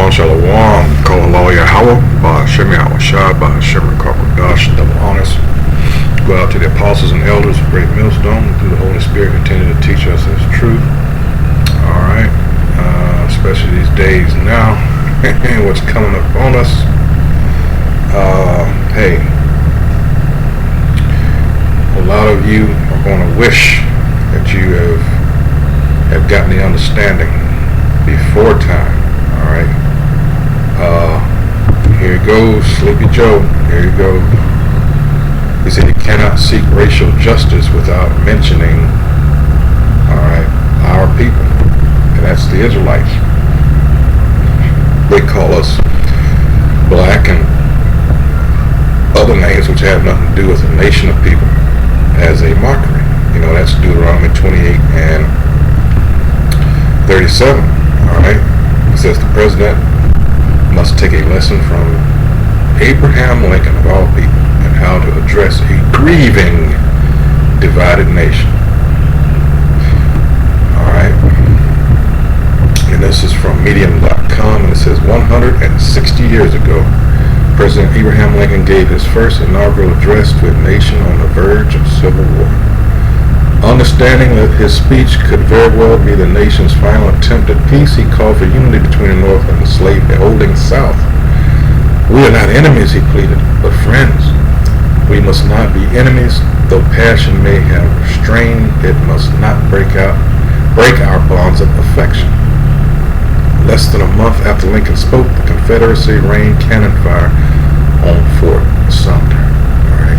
Shalom, Kolalo Yahweh, Ba'Shem Yahushua, Ba'Shem Kakwadash, double honors. Go out to the apostles and elders of Great Millstone, through the Holy Spirit, continue to teach us His truth. Alright, especially these days now, and what's coming up on us. Hey, a lot of you are going to wish that you have gotten the understanding before time. Alright, here it goes, Sleepy Joe, here you go. He said you cannot seek racial justice without mentioning, alright, our people, and that's the Israelites. They call us black and other names which have nothing to do with the nation of people as a mockery. You know, that's Deuteronomy 28 and 37, alright. It says the president must take a lesson from Abraham Lincoln of all people and how to address a grieving divided nation. Alright. And this is from medium.com, and it says 160 years ago, President Abraham Lincoln gave his first inaugural address to a nation on the verge of civil war. Understanding that his speech could very well be the nation's final attempt at peace, he called for unity between the North and the slave-holding South. We are not enemies, he pleaded, but friends. We must not be enemies, though passion may have restrained, it must not break our bonds of affection. Less than a month after Lincoln spoke, the Confederacy rained cannon fire on Fort Sumter. All right.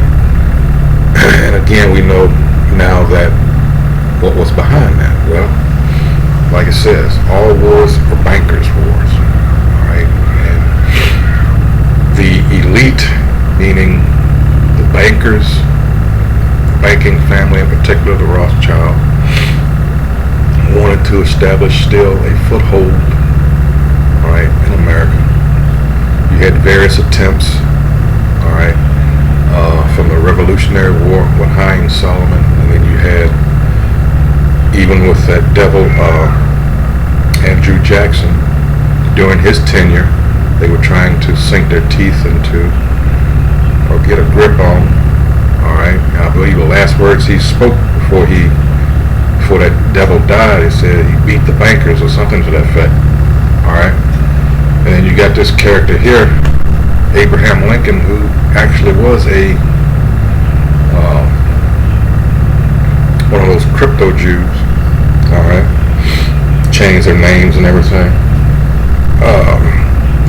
And again, we know now that what was behind that. Well, like it says, all wars are bankers' wars. All right. And the elite, meaning the bankers, the banking family in particular, the Rothschild, wanted to establish still a foothold, all right, in America. You had various attempts, all right, from the Revolutionary War with Heinz Solomon, and then you had, even with that devil Andrew Jackson, during his tenure, they were trying to sink their teeth into, or get a grip on, all right. I believe the last words he spoke before that devil died, he said he beat the bankers or something to that effect. All right. And then you got this character here, Abraham Lincoln, who actually was a one of those crypto Jews. All right. Changed their names and everything.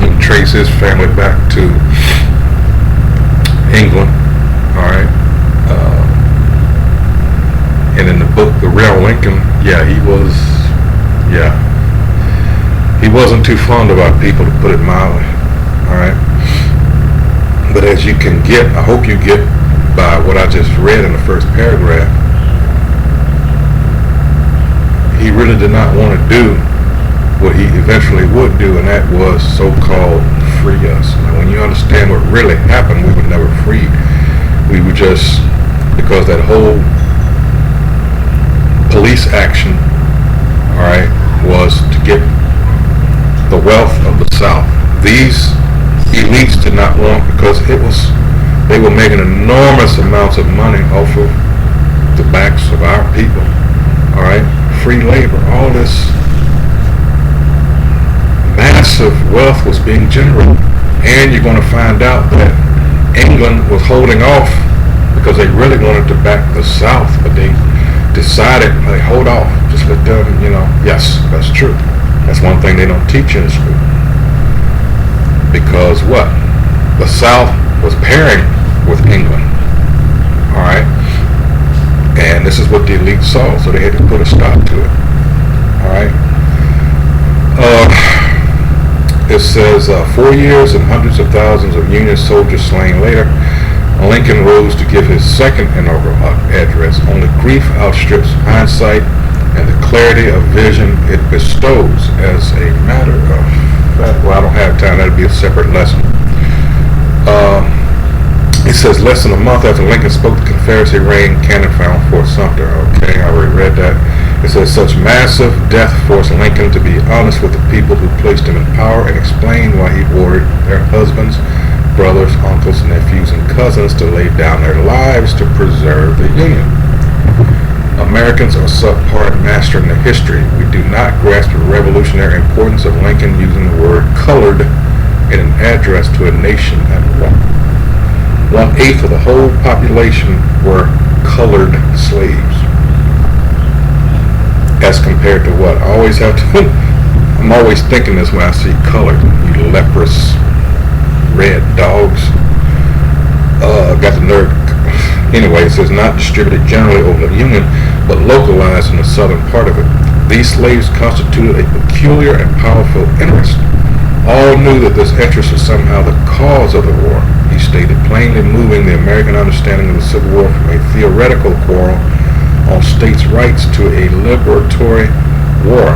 You can trace his family back to England. All right. And in the book, The Real Lincoln, he wasn't too fond of our people, to put it mildly. All right. But as you can get, I hope you get by what I just read in the first paragraph, he really did not want to do what he eventually would do, and that was so-called free us. Now, when you understand what really happened, we were never freed. We were just, because that whole police action, all right, was to get the wealth of the South. These elites did not want, because they were making enormous amounts of money off of the backs of our people. All right, free labor, all this massive wealth was being generated, and you're going to find out that England was holding off because they really wanted to back the South, but they decided, hey, hold off, just let them, yes, that's true. That's one thing they don't teach in school. Because what? The South was pairing with England. All right? And this is what the elite saw, so they had to put a stop to it. All right? It says, 4 years and hundreds of thousands of Union soldiers slain later, Lincoln rose to give his second inaugural address. Only grief outstrips hindsight and the clarity of vision it bestows. As a matter of fact, well, I don't have time, that'll be a separate lesson. It says less than a month after Lincoln spoke, the Confederacy rained cannon fire on Fort Sumter. Okay, I already read that. It says, such massive death forced Lincoln to be honest with the people who placed him in power and explain why he ordered their husbands, brothers, uncles, nephews, and cousins to lay down their lives to preserve the Union. Americans are subpar at mastering the history. We do not grasp the revolutionary importance of Lincoln using the word colored in an address to a nation at war. 1/8 of the whole population were colored slaves. As compared to what? I'm always thinking this when I see colored. You leprous red dogs. Got the nerve. Anyway, it says not distributed generally over the Union, but localized in the southern part of it. These slaves constituted a peculiar and powerful interest. All knew that this interest was somehow the cause of the war, he stated, plainly moving the American understanding of the Civil War from a theoretical quarrel on states' rights to a liberatory war,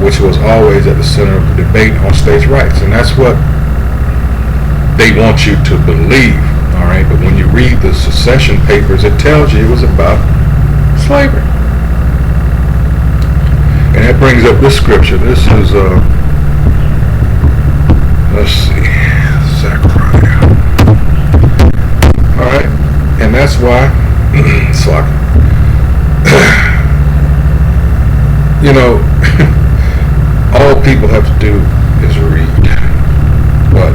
which was always at the center of the debate on states' rights. And that's what they want you to believe, all right? But when you read the secession papers, it tells you it was about slavery. And that brings up this scripture. This is, let's see, Zechariah. All right, and that's why, you know, all people have to do is read. But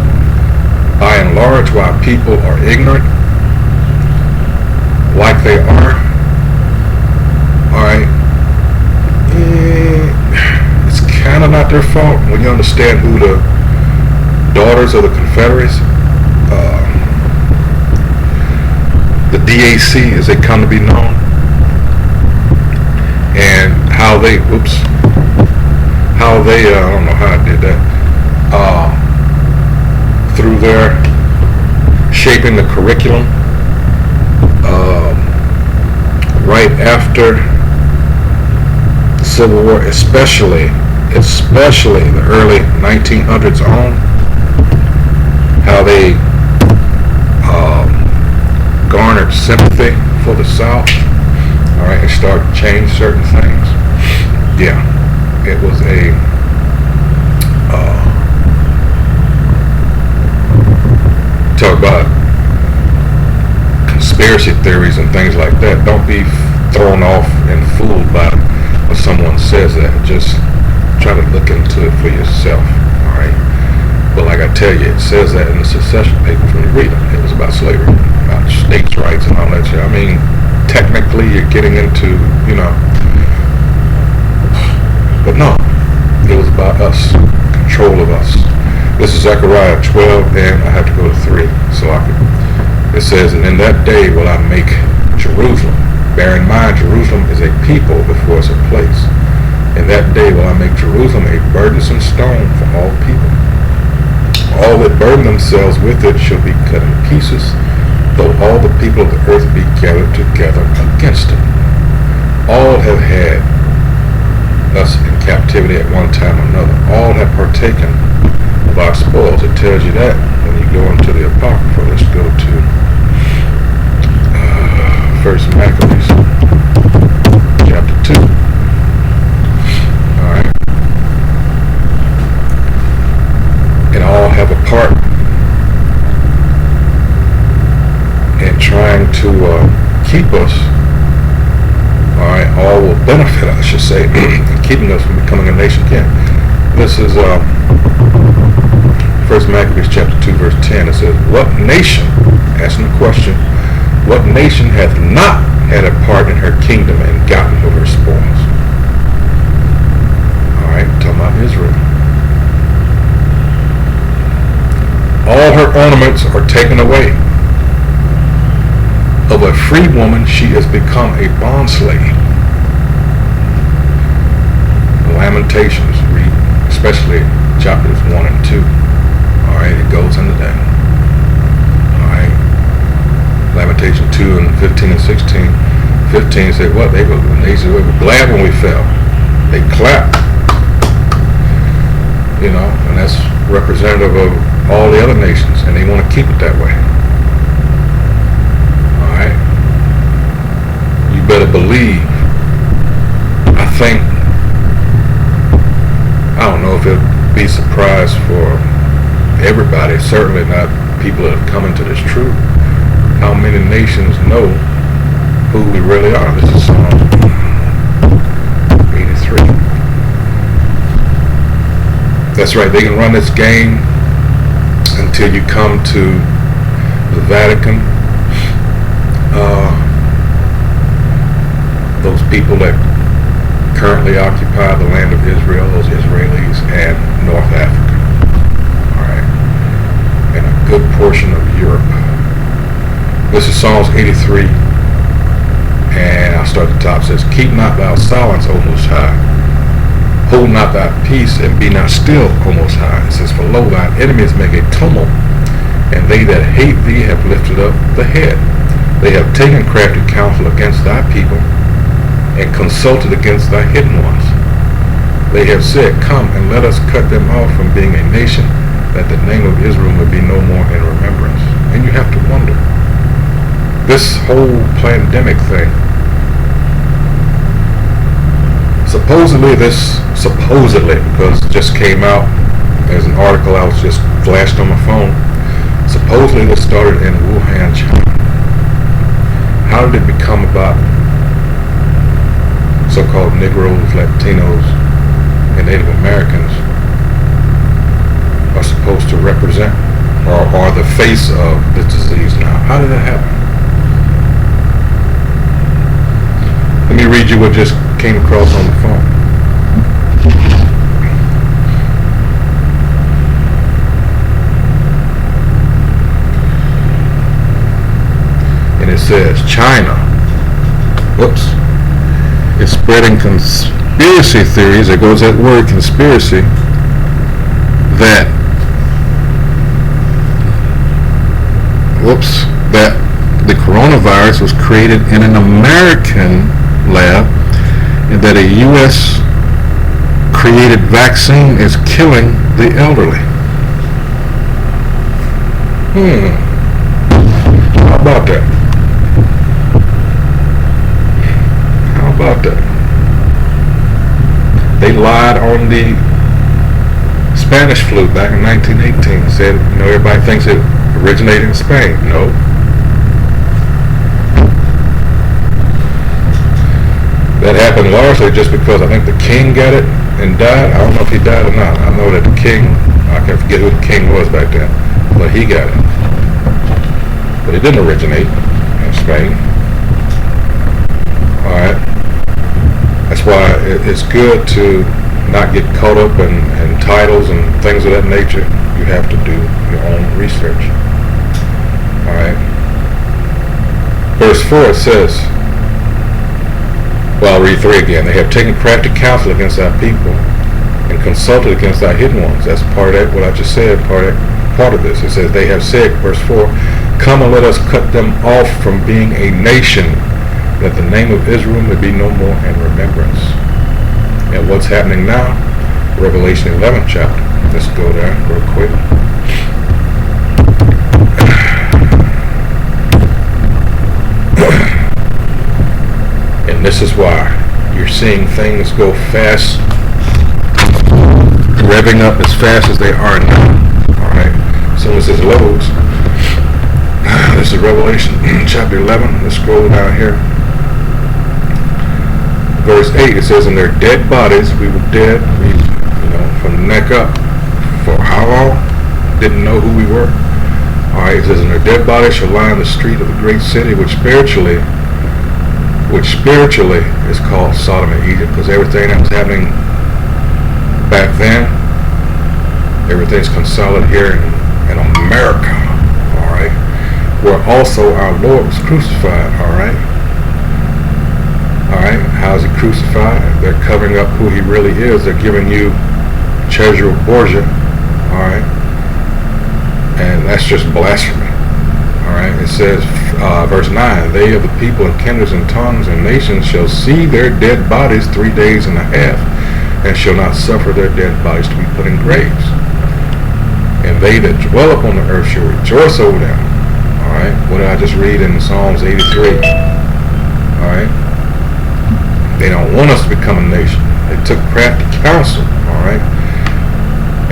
by and large, why people are ignorant, like they are, all right, it's kind of not their fault when you understand who the daughters of the Confederates, the DAC as they come to be known, and how they, I don't know how I did that, through their shaping the curriculum, right after the Civil War, especially the early 1900s on, how they garnered sympathy for the South, all right, and started to change certain things. Yeah, it was a talk about conspiracy theories and things like that. Don't be thrown off and fooled by when someone says that. Just try to look into it for yourself, all right? But like I tell you, it says that in the secession papers when you read them. It was about slavery, about states' rights and all that shit. I mean, technically you're getting into, you know, but no, it was about us, control of us. This is Zechariah 12, and I have to go to 3, so I can. It says, and in that day will I make Jerusalem. Bear in mind, Jerusalem is a people before it's a place. In that day will I make Jerusalem a burdensome stone for all people. All that burden themselves with it shall be cut in pieces, though all the people of the earth be gathered together against it. All have had us in captivity at one time or another. All have partaken of our spoils. It tells you that when you go into the Apocrypha. Let's go to First Maccabees, chapter 2. All right. And all have a part in trying to keep us, all right, all will benefit, I should say, in keeping us from becoming a nation again. This is First Maccabees chapter 2, verse 10. It says, what nation, asking the question, what nation hath not had a part in her kingdom and gotten of her spoils? All right, talking about Israel. All her ornaments are taken away. Of a free woman she has become a bondslave. Lamentations, read especially chapters 1 and 2. All right, it goes into that. All right, Lamentation 2 and 15 and 16. 15 said what? They were glad when we fell. They clapped. You know, and that's representative of all the other nations, and they want to keep it that way. All right, you better believe think, I don't know if it'd be a surprise for everybody, certainly not people that have come into this truth, how many nations know who we really are. This is Psalm 83. That's right, they can run this game until you come to the Vatican. Those people that currently occupy the land of Israel, those Israelis, and North Africa. Alright. And a good portion of Europe. This is Psalms 83. And I'll start at the top. It says, keep not thou silence, O Most High. Hold not thy peace, and be not still, O Most High. It says, for lo, thine enemies make a tumult, and they that hate thee have lifted up the head. They have taken crafty counsel against thy people, and consulted against thy hidden ones. They have said, come and let us cut them off from being a nation, that the name of Israel may be no more in remembrance. And you have to wonder, this whole pandemic thing, supposedly, because it just came out, there's an article I was just flashed on my phone, supposedly this started in Wuhan, China. How did it become about so-called Negroes, Latinos, and Native Americans are supposed to represent or are the face of the disease now? How did that happen? Let me read you what just came across on the phone. And it says China, is spreading conspiracy theories. There goes that word, conspiracy, that the coronavirus was created in an American lab, and that a U.S. created vaccine is killing the elderly. How about that? About that. They lied on the Spanish flu back in 1918. Said, everybody thinks it originated in Spain. No. That happened largely just because I think the king got it and died. I don't know if he died or not. I know that the king, I can't forget who the king was back then, but he got it. But it didn't originate in Spain. Alright. That's why it's good to not get caught up in titles and things of that nature. You have to do your own research. Alright. Verse 4, it says, well, I'll read 3 again. They have taken crafty counsel against thy people and consulted against thy hidden ones. That's part of that, what I just said, part of this. It says, they have said, verse 4, come and let us cut them off from being a nation, that the name of Israel may be no more in remembrance. And what's happening now? Revelation 11 chapter. Let's go there real quick. And this is why you're seeing things go fast, revving up as fast as they are now. Alright? As soon as this loads, this is Revelation chapter 11. Let's scroll down here. Verse 8, it says, in their dead bodies, we were dead, from the neck up. For how long? Didn't know who we were. Alright, it says, in their dead bodies shall lie in the street of the great city, which spiritually is called Sodom and Egypt, because everything that was happening back then, everything's consolidated here in America. Alright, where also our Lord was crucified. Alright. Alright, how is he crucified? They're covering up who he really is. They're giving you Cesare Borgia. Alright, and that's just blasphemy. Alright, it says, verse 9, they of the people and kindreds and tongues and nations shall see their dead bodies 3 days and a half, and shall not suffer their dead bodies to be put in graves. And they that dwell upon the earth shall rejoice over them. Alright, what did I just read in Psalms 83? Alright. They don't want us to become a nation. They took crafty counsel, all right?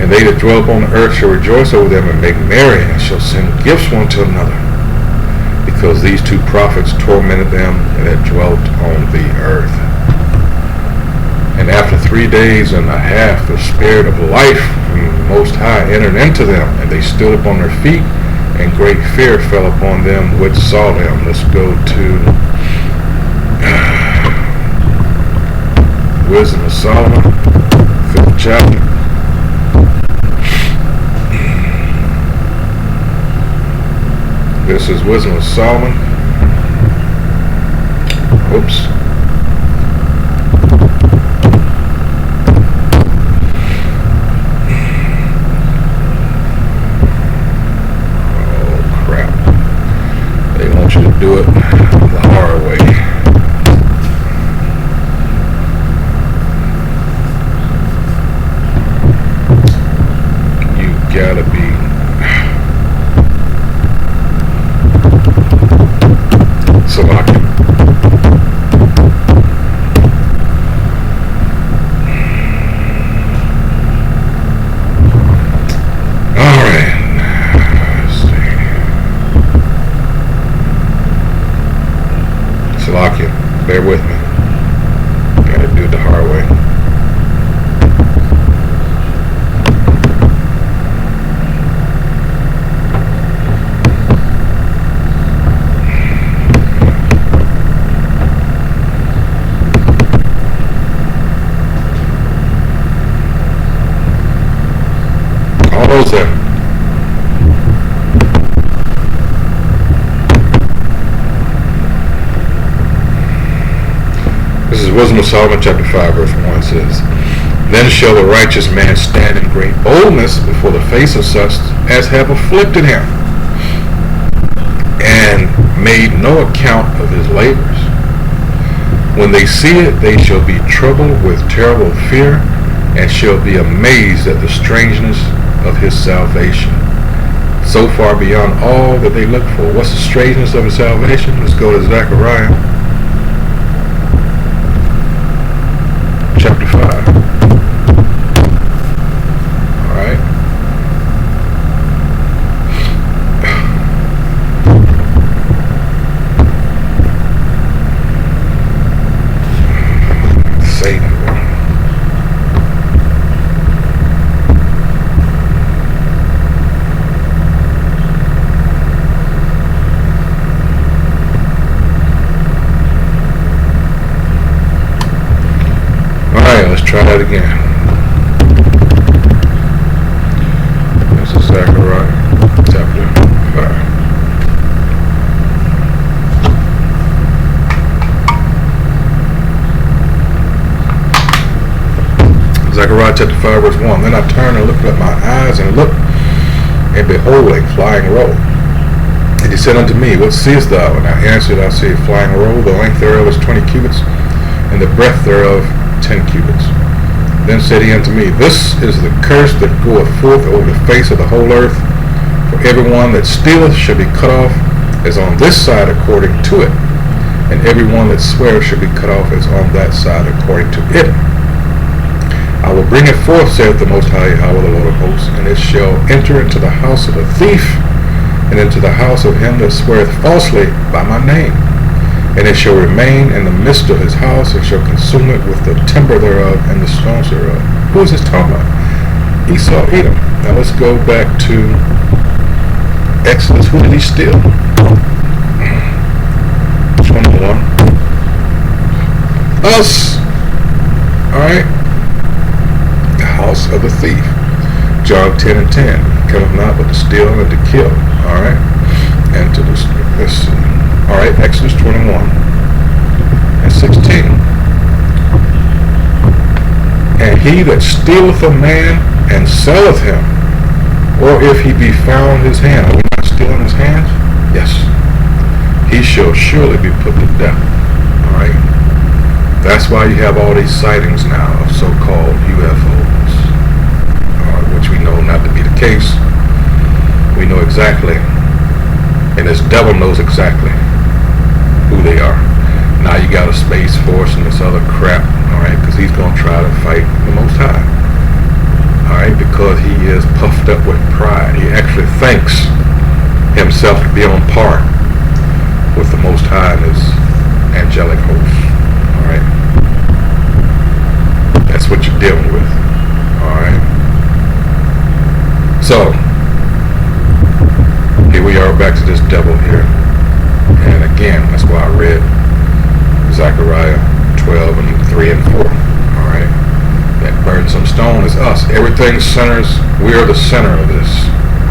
And they that dwell upon the earth shall rejoice over them and make merry, and shall send gifts one to another, because these two prophets tormented them that dwelt on the earth. And after 3 days and a half, the Spirit of life from the Most High entered into them, and they stood upon their feet, and great fear fell upon them which saw them. Let's go to Wisdom of Solomon, 5th chapter. This is Wisdom of Solomon. Oops. Oh, crap. They want you to do it the hard way. You gotta be Slovakia. Alright. Let's see. Slovakia. Bear with me. Gotta do it the hard way. Almost there. This is Wisdom of Solomon chapter 5 verse 1. It says, Then shall the righteous man stand in great boldness before the face of such as have afflicted him, and made no account of his labors. When they see it, they shall be troubled with terrible fear, and shall be amazed at the strangeness of his salvation, so far beyond all that they look for. What's the strangeness of his salvation? Let's go to Zechariah chapter 5. All right. Satan. Let's try that again. This is Zechariah chapter 5. Zechariah chapter 5 verse 1. Then I turned and lifted up my eyes and looked, and behold, a flying roll. And he said unto me, What seest thou? And I answered, I see a flying roll. The length thereof is 20 cubits, and the breadth thereof 10 cubits. Then said he unto me, This is the curse that goeth forth over the face of the whole earth. For everyone that stealeth shall be cut off as on this side according to it, and everyone that sweareth shall be cut off as on that side according to it. I will bring it forth, saith the Most High Yahweh, the Lord of hosts, and it shall enter into the house of a thief, and into the house of him that sweareth falsely by my name. And it shall remain in the midst of his house, and shall consume it with the timber thereof and the stones thereof. Who is this talking about? Esau, Edom. Now let's go back to Exodus. Who did he steal? 21. Us. Alright. The house of the thief. John 10 and 10. He cometh not but to steal and to kill. Alright. And to destroy. Let's see. Alright, Exodus 21 and 16. And he that stealeth a man and selleth him, or if he be found his hand, are we not stealing his hands? Yes. He shall surely be put to death. Alright? That's why you have all these sightings now of so-called UFOs, which we know not to be the case. We know exactly, and this devil knows exactly who they are. Now you got a Space Force and this other crap, alright, because he's going to try to fight the Most High. Alright, because he is puffed up with pride. He actually thinks himself to be on par with the Most High and his angelic hosts. Alright? That's what you're dealing with. Alright? So, here we are back to this devil here. And again, that's why I read Zechariah 12 and 3 and 4. Alright? That burdensome stone is us. Everything centers, we are the center of this.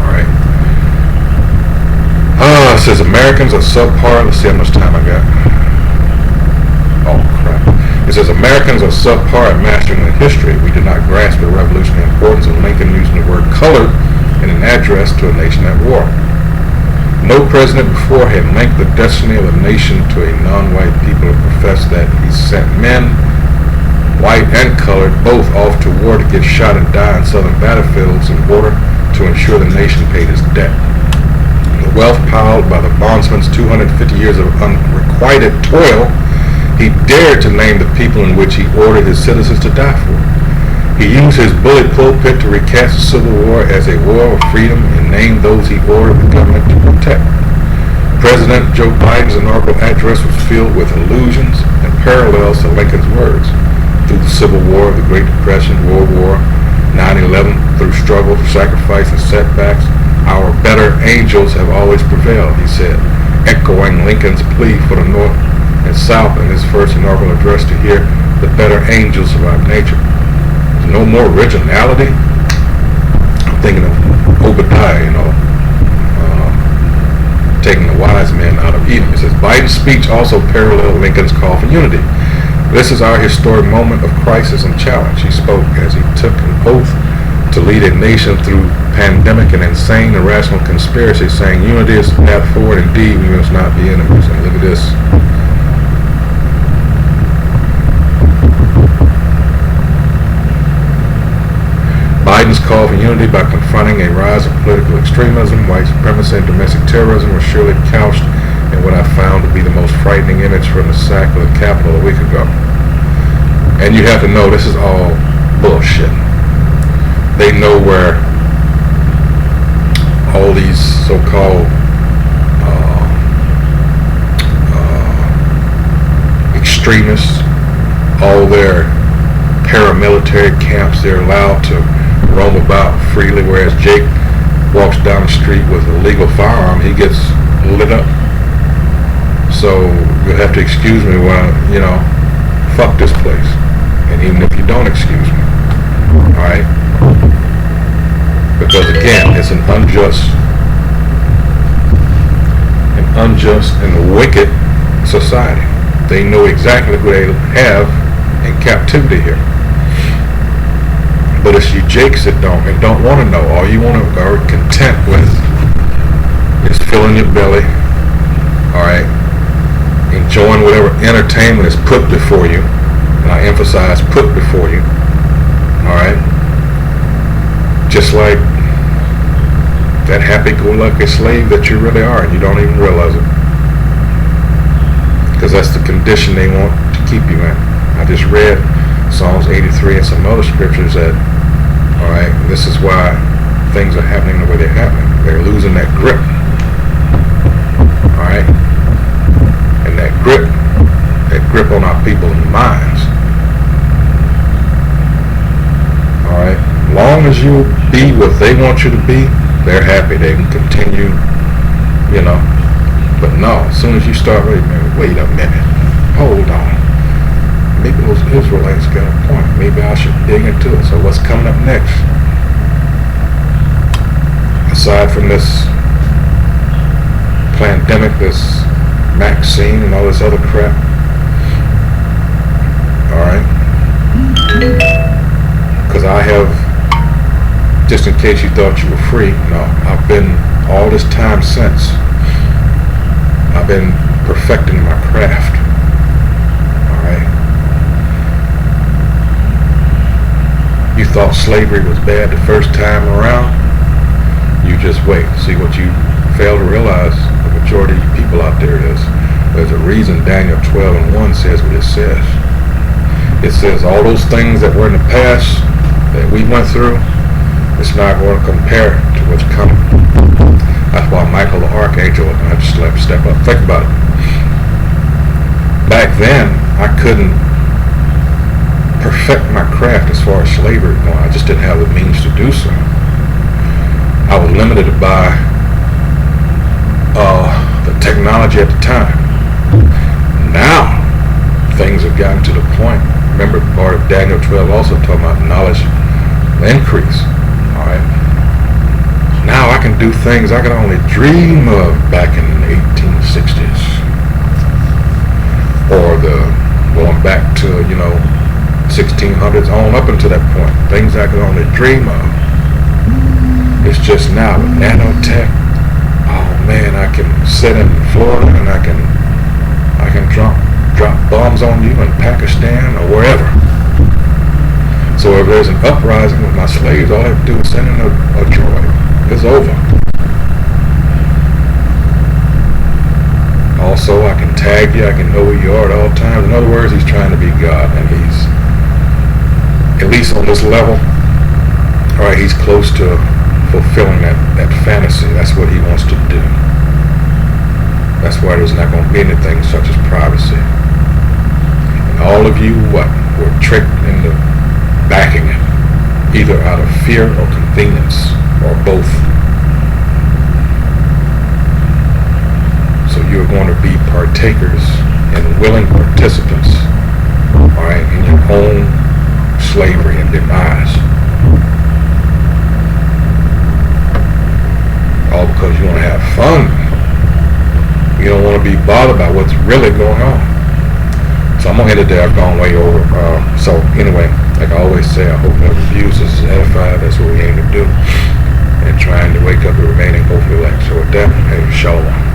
Alright? It says Americans are subpar. Let's see how much time I got. Oh, crap. It says Americans are subpar at mastering the history. We do not grasp the revolutionary importance of Lincoln using the word colored in an address to a nation at war. No president before him linked the destiny of a nation to a non-white people and professed that he sent men, white and colored, both off to war to get shot and die on southern battlefields in order to ensure the nation paid its debt. The wealth piled by the bondsman's 250 years of unrequited toil, he dared to name the people in which he ordered his citizens to die for. He used his bully pulpit to recast the Civil War as a war of freedom and named those he ordered the government to protect. President Joe Biden's inaugural address was filled with allusions and parallels to Lincoln's words. Through the Civil War, the Great Depression, World War, 9/11, through struggle, sacrifice, and setbacks, our better angels have always prevailed, he said, echoing Lincoln's plea for the North and South in his first inaugural address to hear the better angels of our nature. There's no more originality. I'm thinking of Obadiah, taking the wise men out of Eden. It says, Biden's speech also paralleled Lincoln's call for unity. This is our historic moment of crisis and challenge. He spoke as he took an oath to lead a nation through pandemic and insane irrational conspiracy, saying unity is the path forward. Indeed, we must not be enemies. And look at this. Biden's call for unity by confronting a rise of political extremism, white supremacy, and domestic terrorism was surely couched in what I found to be the most frightening image from the sack of the Capitol a week ago. And you have to know this is all bullshit. They know where all these so-called extremists, all their paramilitary camps, they're allowed to roam about freely, whereas Jake walks down the street with a legal firearm, he gets lit up. So you'll have to excuse me while, fuck this place. And even if you don't excuse me, alright? Because again, it's an unjust and wicked society. They know exactly who they have in captivity here. But it's you jakes that don't want to know. All you want to are content with is filling your belly, alright? Enjoying whatever entertainment is put before you. And I emphasize put before you, alright? Just like that happy-go-lucky slave that you really are, and you don't even realize it. Because that's the condition they want to keep you in. I just read Psalms 83 and some other scriptures that, alright, this is why things are happening the way they're happening. They're losing that grip. Alright? And that grip on our people's minds. Alright? Long as you be what they want you to be, they're happy. They can continue, But no, as soon as you start, wait a minute. Hold on. Maybe those Israelites got a point. Maybe I should dig into it. So what's coming up next? Aside from this pandemic, this vaccine and all this other crap. Alright? Because I have, just in case you thought you were free, no, I've been all this time since, I've been perfecting my craft. Alright? You thought slavery was bad the first time around? You just wait. See what you fail to realize, the majority of people out there is. There's a reason Daniel 12:1 says what it says. It says all those things that were in the past that we went through, it's not going to compare to what's coming. That's why Michael the Archangel had to step up. Think about it. Back then, I couldn't perfect my craft as far as slavery going. I just didn't have the means to do so. I was limited by the technology at the time. Now, things have gotten to the point. Remember, part of Daniel 12 also talking about knowledge increase. All right. Now I can do things I could only dream of back in the 1860s, or going back to 1600s on up until that point. Things I could only dream of. It's just now with nanotech. Oh man, I can sit in Florida and I can drop bombs on you in Pakistan or wherever. So if there's an uprising with my slaves, all I have to do is send in a droid. It's over. Also, I can tag you. I can know where you are at all times. In other words, he's trying to be God, and he's, at least on this level, all right, he's close to fulfilling that fantasy. That's what he wants to do. That's why there's not going to be anything such as privacy. And all of you, were tricked into backing it, either out of fear or convenience, or both. So you're going to be partakers and willing participants, all right, in your own slavery and demise. All because you want to have fun. You don't want to be bothered by what's really going on. So I'm going to end it there. I've gone way over. So anyway, like I always say, I hope whoever views this is edified. That's what we aim to do. And trying to wake up the remaining hopefully elect. So with that, hey, shalom.